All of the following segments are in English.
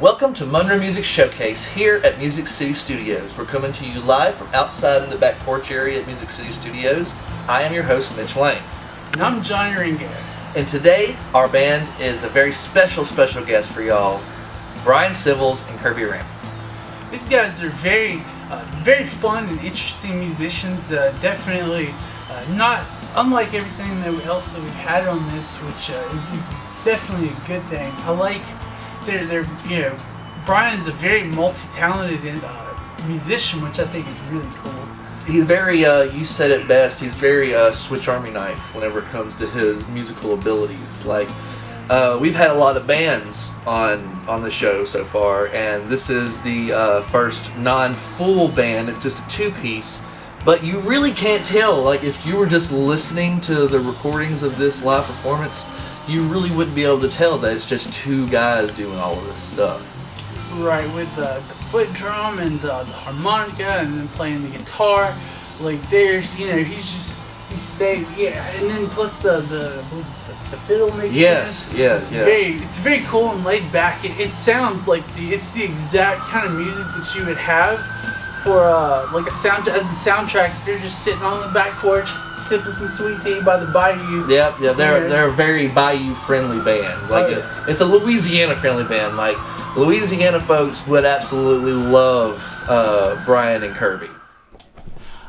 Welcome to Monroe Music Showcase here at Music City Studios. We're coming to you live from outside in the back porch area at Music City Studios. I am your host, Mitch, Laing. And I'm Johnny Ringo. And today, our band is a very special guest for y'all, Brian Sivils and Kirby Rambin. These guys are very fun and interesting musicians. Definitely not unlike everything else that we've had on this, which is definitely a good thing. I like Brian is a very multi-talented musician, which I think is really cool. He's very, you said it best, he's very Switch Army knife whenever it comes to his musical abilities. Like, we've had a lot of bands on the show so far, and this is the first non-full band. It's just a two-piece, but you really can't tell. Like, if you were just listening to the recordings of this live performance, you really wouldn't be able to tell that it's just two guys doing all of this stuff. Right, with the foot drum and the harmonica, and then playing the guitar. Like, there's, he stays, and then plus the fiddle makes sense. Yes. It's very cool and laid back. It sounds like it's the exact kind of music that you would have for like a soundtrack if you're just sitting on the back porch sipping some sweet tea by the bayou. Yeah, they're a very bayou friendly band. Like it's a Louisiana friendly band. Like, Louisiana folks would absolutely love Brian and Kirby.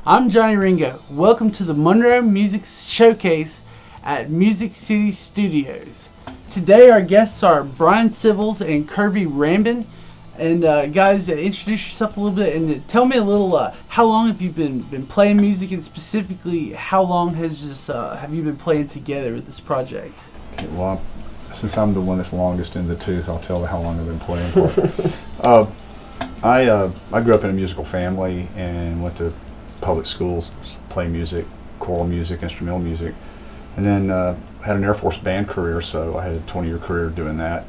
I'm Johnny Ringo. Welcome to the Monroe Music Showcase at Music City Studios. Today our guests are Brian Sivils and Kirby Rambin. And guys, introduce yourself a little bit and tell me a little. How long have you been playing music, and specifically, how long has have you been playing together with this project? Okay, well, since I'm the one that's longest in the tooth, I'll tell how long I've been playing for. I grew up in a musical family and went to public schools, play music, choral music, instrumental music, and then had an Air Force band career. So I had a 20-year career doing that,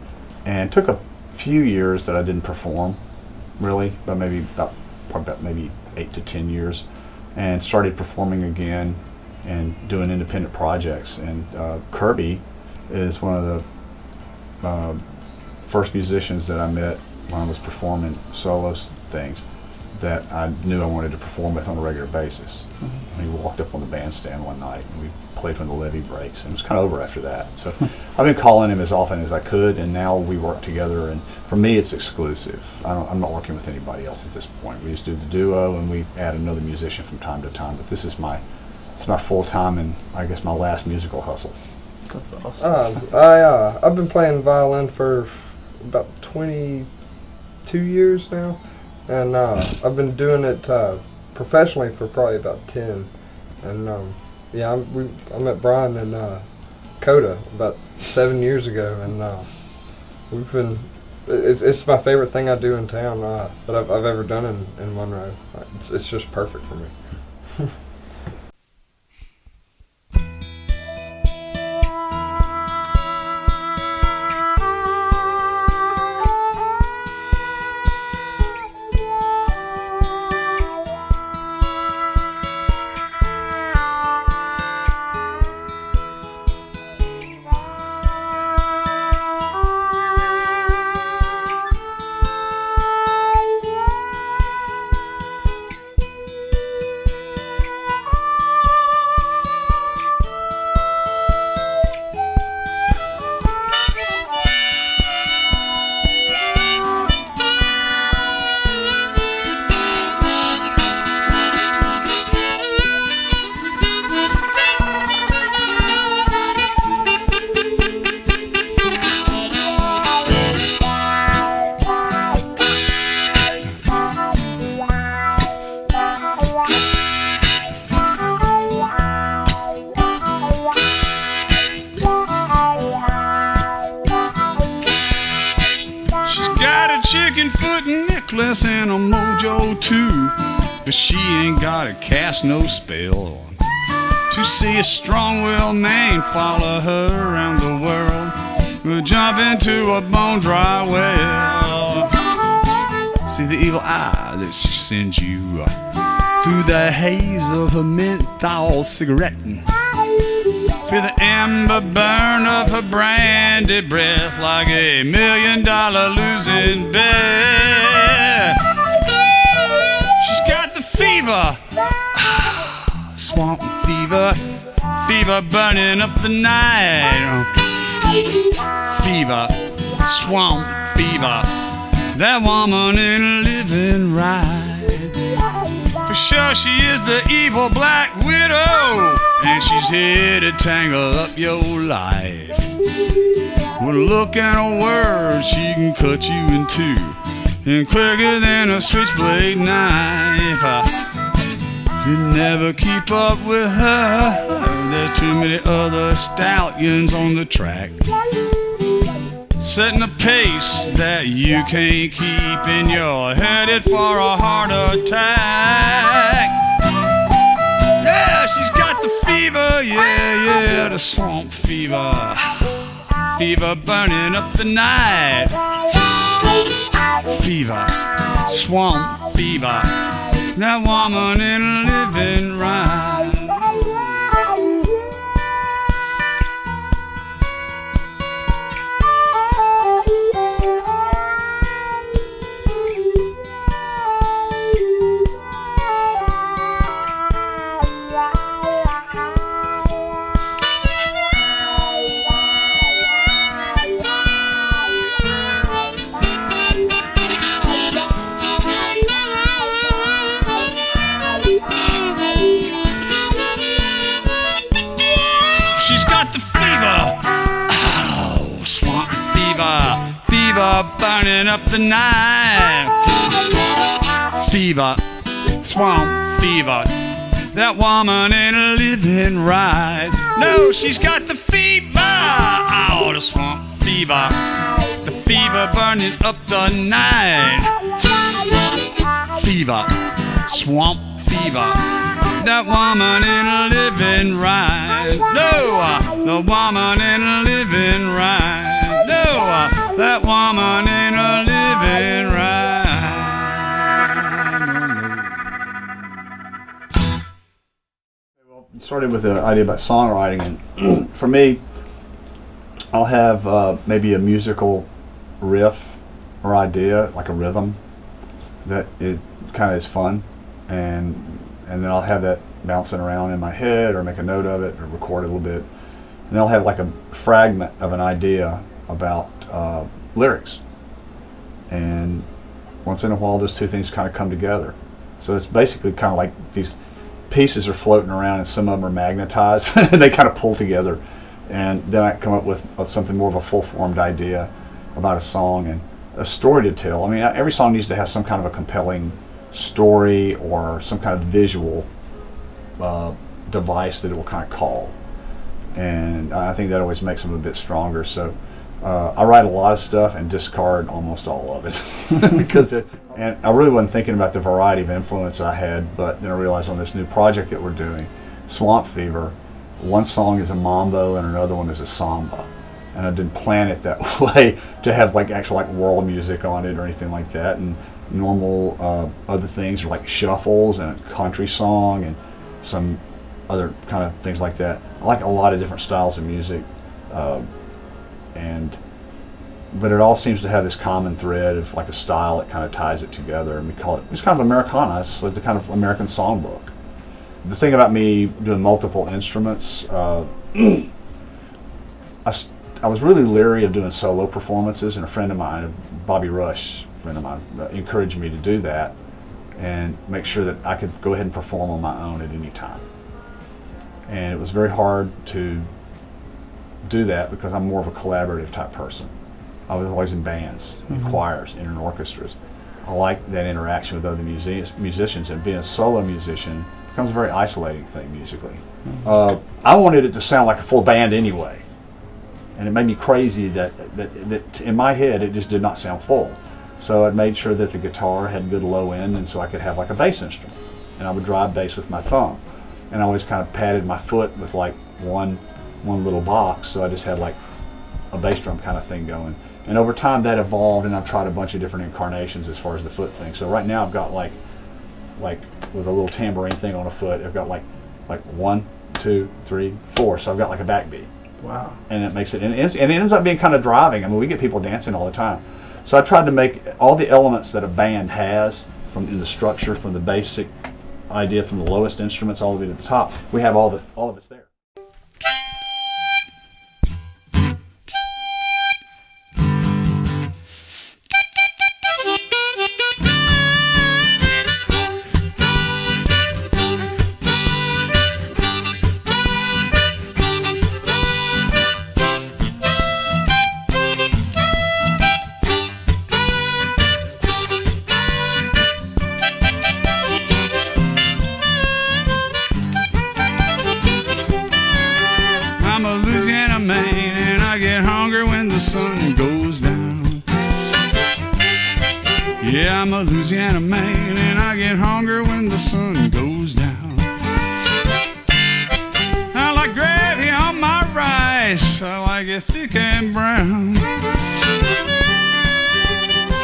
and took a few years that I didn't perform, really, but maybe about maybe 8 to 10 years, and started performing again and doing independent projects. And Kirby is one of the first musicians that I met when I was performing solo things that I knew I wanted to perform with on a regular basis. Mm-hmm. He walked up on the bandstand one night and we played when the levee breaks, and it was kind of over after that. So I've been calling him as often as I could, and now we work together, and for me it's exclusive. I'm not working with anybody else at this point. We just do the duo and we add another musician from time to time, but this is my full-time and I guess my last musical hustle. That's awesome. I've been playing violin for about 22 years now, and I've been doing it professionally for probably about 10. And I met Brian in Coda about 7 years ago, and it's my favorite thing I do in town that I've ever done in Monroe. It's just perfect for me. Chicken foot necklace and a mojo too, but she ain't gotta cast no spell to see a strong-willed man follow her around the world. We'll jump into a bone-dry well. See the evil eye that she sends you through the haze of her menthol cigarette. Feel the amber burn of her branded breath like a $1 million losing bet. She's got the fever, swamp fever, fever burning up the night. Fever, swamp fever, that woman ain't living right. For sure she is the evil black widow, and she's here to tangle up your life. With a look and a word, she can cut you in two, and quicker than a switchblade knife. You never keep up with her, there's too many other stallions on the track, setting a pace that you can't keep, and you're headed for a heart attack. Yeah, she's got the fever, yeah, the swamp fever, fever burning up the night. Fever, swamp fever, that woman ain't living right. Fever burning up the night. Fever, swamp fever, that woman ain't living right. No, she's got the fever, oh, the swamp fever, the fever burning up the night. Fever, swamp fever, that woman ain't living right. No, the woman ain't living right. No, that woman ain't a living right. Well, it started with the idea about songwriting, and for me, I'll have maybe a musical riff or idea, like a rhythm, that it kind of is fun, and then I'll have that bouncing around in my head, or make a note of it, or record it a little bit, and then I'll have like a fragment of an idea about lyrics, and once in a while those two things kind of come together. So it's basically kind of like these pieces are floating around, and some of them are magnetized and they kind of pull together, and then I come up with something more of a full-formed idea about a song and a story to tell. I mean, every song needs to have some kind of a compelling story or some kind of visual device that it will kind of call, and I think that always makes them a bit stronger. So I write a lot of stuff and discard almost all of it because and I really wasn't thinking about the variety of influence I had, but then I realized on this new project that we're doing, Swamp Fever, one song is a mambo and another one is a samba, and I didn't plan it that way to have like actual like world music on it or anything like that. And normal other things are like shuffles and a country song and some other kind of things like that. I like a lot of different styles of music. But it all seems to have this common thread of like a style that kind of ties it together, and it's kind of Americana. It's like the kind of American songbook. The thing about me doing multiple instruments, I was really leery of doing solo performances, and a friend of mine, Bobby Rush, a friend of mine, encouraged me to do that and make sure that I could go ahead and perform on my own at any time. And it was very hard to do that because I'm more of a collaborative type person. I was always in bands, in choirs, and in orchestras. I like that interaction with other musicians, and being a solo musician becomes a very isolating thing musically. I wanted it to sound like a full band anyway, and it made me crazy that in my head it just did not sound full. So I made sure that the guitar had good low end, and so I could have like a bass instrument, and I would drive bass with my thumb, and I always kind of patted my foot with like one little box, so I just had like a bass drum kind of thing going. And over time that evolved, and I've tried a bunch of different incarnations as far as the foot thing. So right now I've got like with a little tambourine thing on a foot, I've got like one 2, 3, 4. So I've got like a backbeat. Wow. And it makes it, and it ends up being kind of driving. I mean, we get people dancing all the time. So I tried to make all the elements that a band has in the structure, from the basic idea, from the lowest instruments all the way to the top. We have all of it's there. Yeah, I'm a Louisiana man, and I get hungry when the sun goes down. I like gravy on my rice, I like it thick and brown.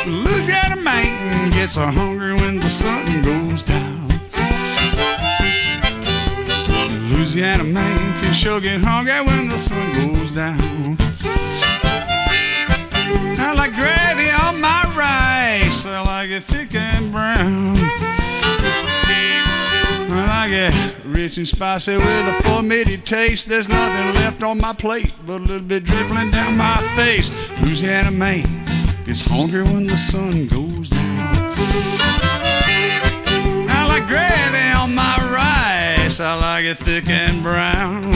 Louisiana man gets so hungry when the sun goes down. Louisiana man can sure get hungry when the sun goes down. I like gravy on my rice, I like it thick and brown. I like it rich and spicy with a full-meaty taste. There's nothing left on my plate but a little bit dribbling down my face. Louisiana man gets hungry when the sun goes down. I like gravy on my rice, I like it thick and brown.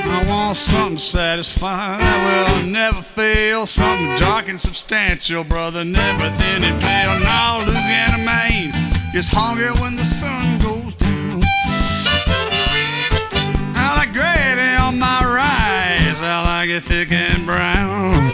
I want something satisfying that will never fail, something dark and substantial, brother, never thin and pale. Now Louisiana man gets hungry when the sun goes down. I like gravy on my rice, I like it thick and brown.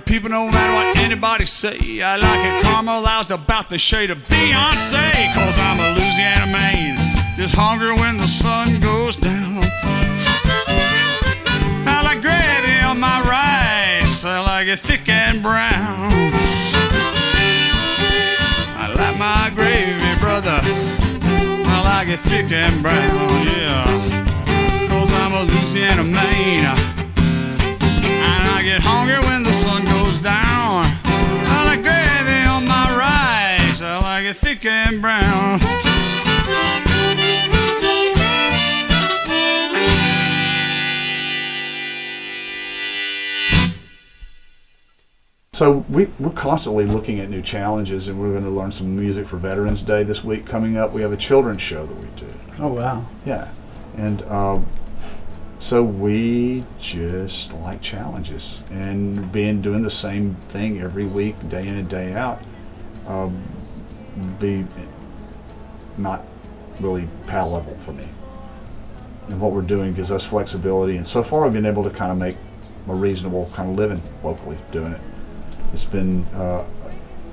People, no matter what anybody say, I like it caramelized about the shade of Beyonce. Cause I'm a Louisiana man, just hungry when the sun goes down. I like gravy on my rice, I like it thick and brown. I like my gravy, brother, I like it thick and brown, yeah. Cause I'm a Louisiana man, I get hungry when the sun goes down. I like gravy on my rice, I like it thick and brown. So we're constantly looking at new challenges, and we're going to learn some music for Veterans Day this week coming up. We have a children's show that we do. Oh, wow. Yeah. And so we just like challenges, and doing the same thing every week, day in and day out, be not really palatable for me. And what we're doing gives us flexibility, and so far I've been able to kind of make a reasonable kind of living locally doing it. It's been a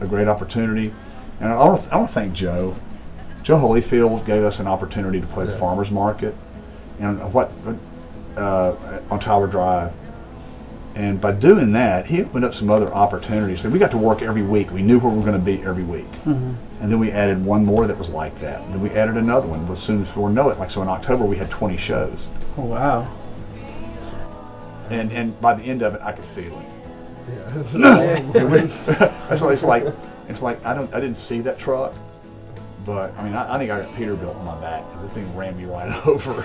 great opportunity, and I want to thank Joe. Joe Holyfield gave us an opportunity to play the farmers market, and on Tower Drive, And by doing that, he opened up some other opportunities. So we got to work every week. We knew where we were going to be every week. Mm-hmm. And then we added one more that was like that. And then we added another one. As soon as we know it, like so in October we had 20 shows. Oh, wow. And by the end of it, I could feel it. Yeah. It's like I didn't see that truck, but I mean I think I got Peterbilt on my back because the thing ran me right over.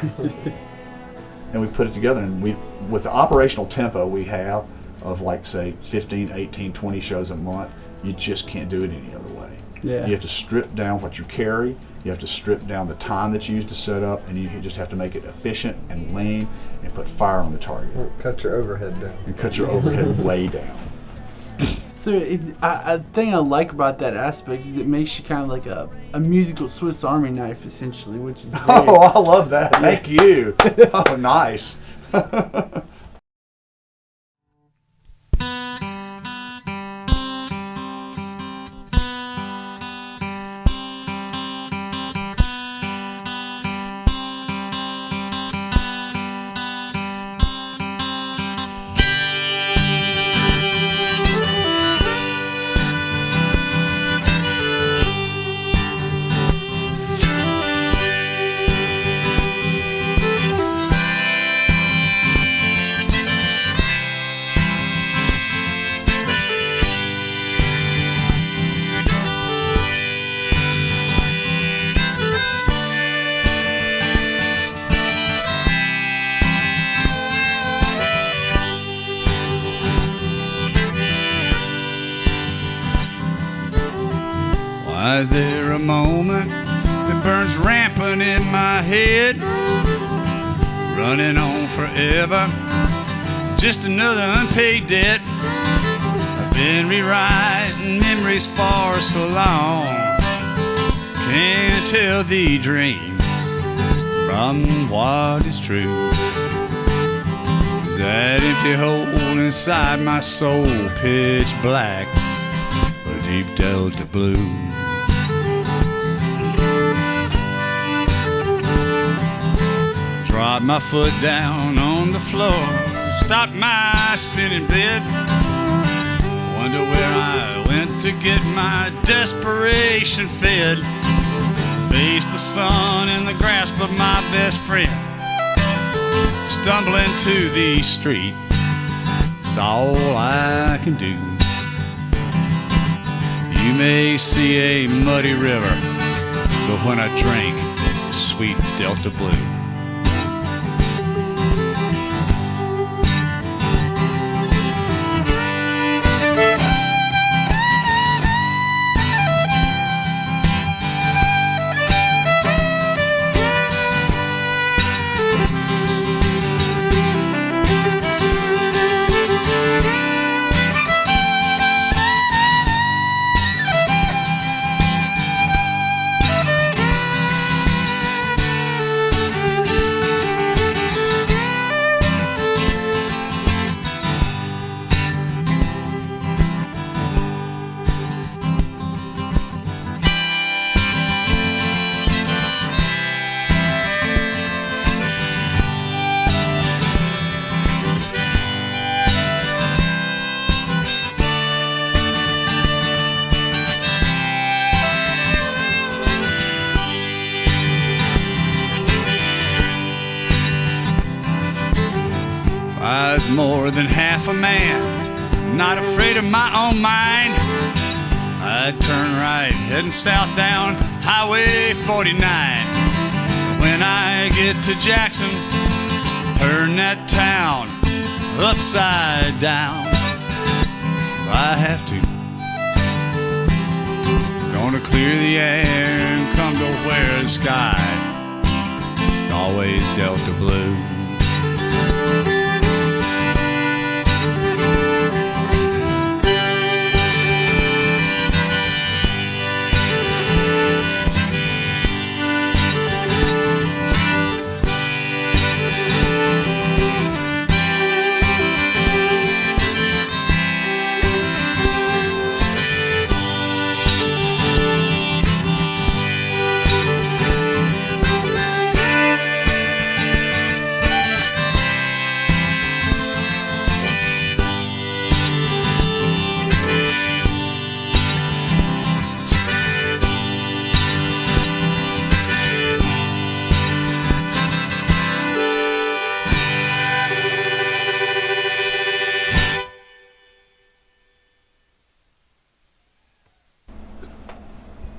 And we put it together, and with the operational tempo we have of like say 15, 18, 20 shows a month, you just can't do it any other way. Yeah. You have to strip down what you carry. You have to strip down the time that you use to set up, and you just have to make it efficient and lean and put fire on the target. Cut your overhead down. And cut your overhead way down. So I thing I like about that aspect is it makes you kind of like a musical Swiss Army knife, essentially, which is very, Oh, I love that. Thank you. Oh, nice. Why is there a moment that burns rampant in my head? Running on forever, just another unpaid debt. I've been rewriting memories for so long. Can't tell the dream from what is true. Is that empty hole inside my soul pitch black, a deep delta blue? Drop my foot down on the floor, stop my spinning bed. Wonder where I went to get my desperation fed. Face the sun in the grasp of my best friend. Stumbling to the street, it's all I can do. You may see a muddy river, but when I drink, it's sweet Delta Blue. I was more than half a man, not afraid of my own mind. I'd turn right, heading south down Highway 49. When I get to Jackson, turn that town upside down. I have to. Gonna clear the air and come to where the sky is always Delta Blue.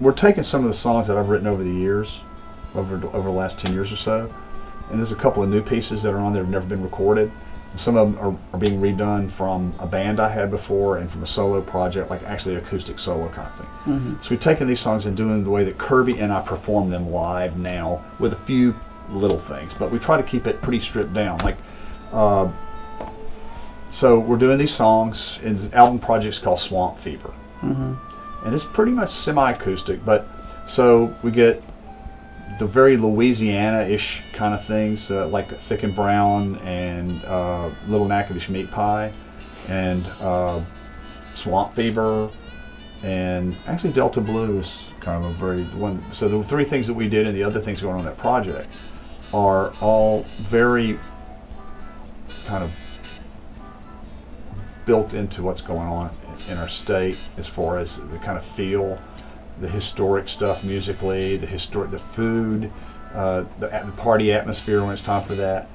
we're taking some of the songs that I've written over the years, over the last 10 years or so, and there's a couple of new pieces that are on there that have never been recorded. Some of them are being redone from a band I had before and from a solo project, like actually acoustic solo kind of thing. Mm-hmm. So we've taken these songs and doing the way that Kirby and I perform them live now with a few little things, but we try to keep it pretty stripped down. Like, so we're doing these songs, and the album project's called Swamp Fever. Mm-hmm. And it's pretty much semi-acoustic, but so we get the very Louisiana-ish kind of things, like Thick and Brown and Little Natchitoches Meat Pie and Swamp Fever, and actually Delta Blue is kind of a very one. So the three things that we did and the other things going on in that project are all very kind of built into what's going on in our state as far as the kind of feel, the historic stuff musically, the food, the party atmosphere when it's time for that.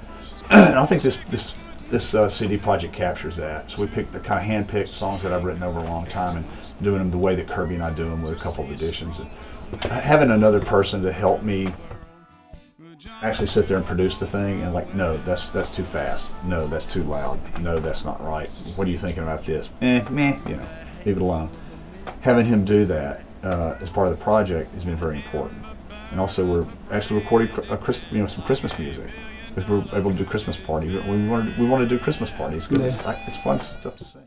And I think this CD project captures that. So we picked the kind of hand-picked songs that I've written over a long time and doing them the way that Kirby and I do them with a couple of additions. And having another person to help me actually sit there and produce the thing and like, no, that's too fast. No, that's too loud. No, that's not right. What are you thinking about this? Meh, you know, leave it alone. Having him do that as part of the project has been very important. And also we're actually recording some Christmas music. Because we're able to do Christmas parties. We want to do Christmas parties because it's fun stuff to sing.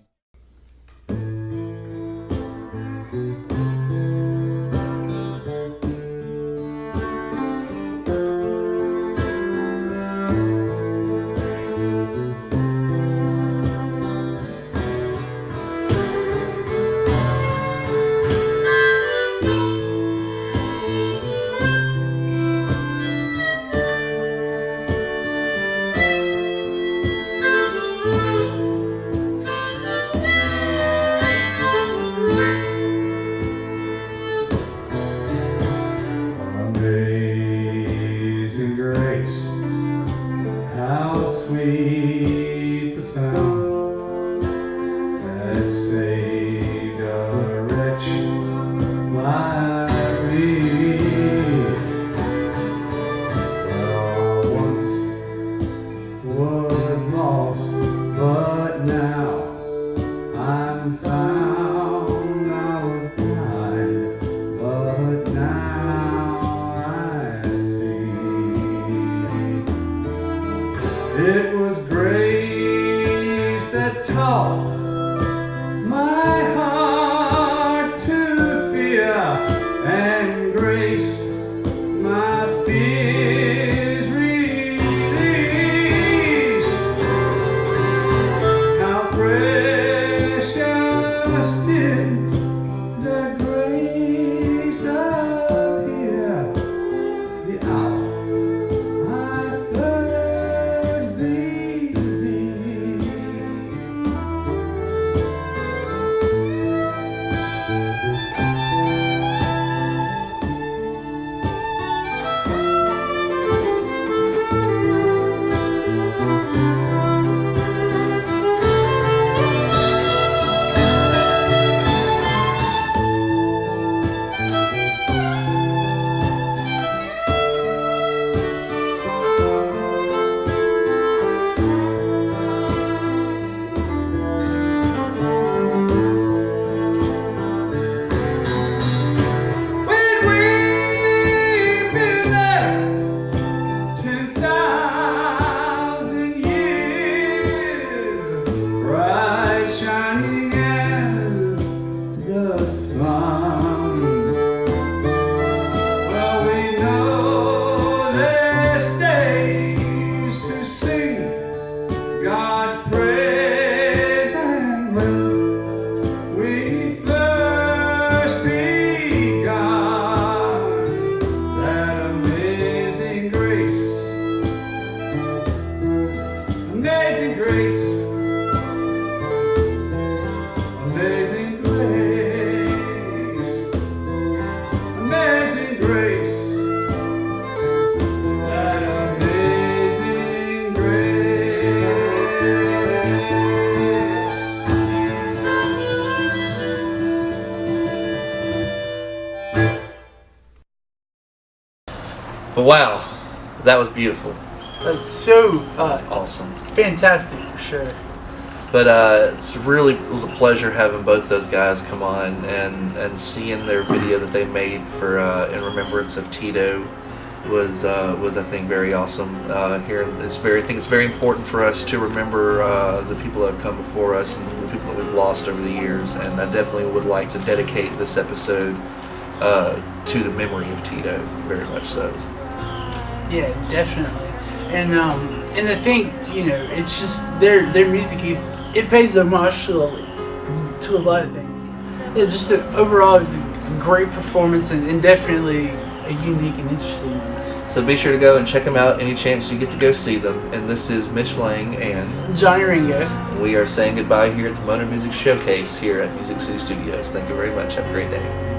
It was grace that taught my heart to fear, and grace my fears released. How precious did the grace appear the hour I first believed. But wow, that was beautiful. That's so Awesome. fantastic for sure. But it was a pleasure having both those guys come on and seeing their video that they made for in remembrance of Tito was I think very awesome. I think it's very important for us to remember the people that have come before us and the people that we've lost over the years. And I definitely would like to dedicate this episode to the memory of Tito, very much so. Yeah, definitely. And I think, it's just their music it pays homage to a lot of things. Yeah, just overall it was a great performance and definitely a unique and interesting one. So be sure to go and check them out any chance you get to go see them. And this is Mitch Laing and Johnny Ringo. We are saying goodbye here at the Monroe Music Showcase here at Music City Studios. Thank you very much. Have a great day.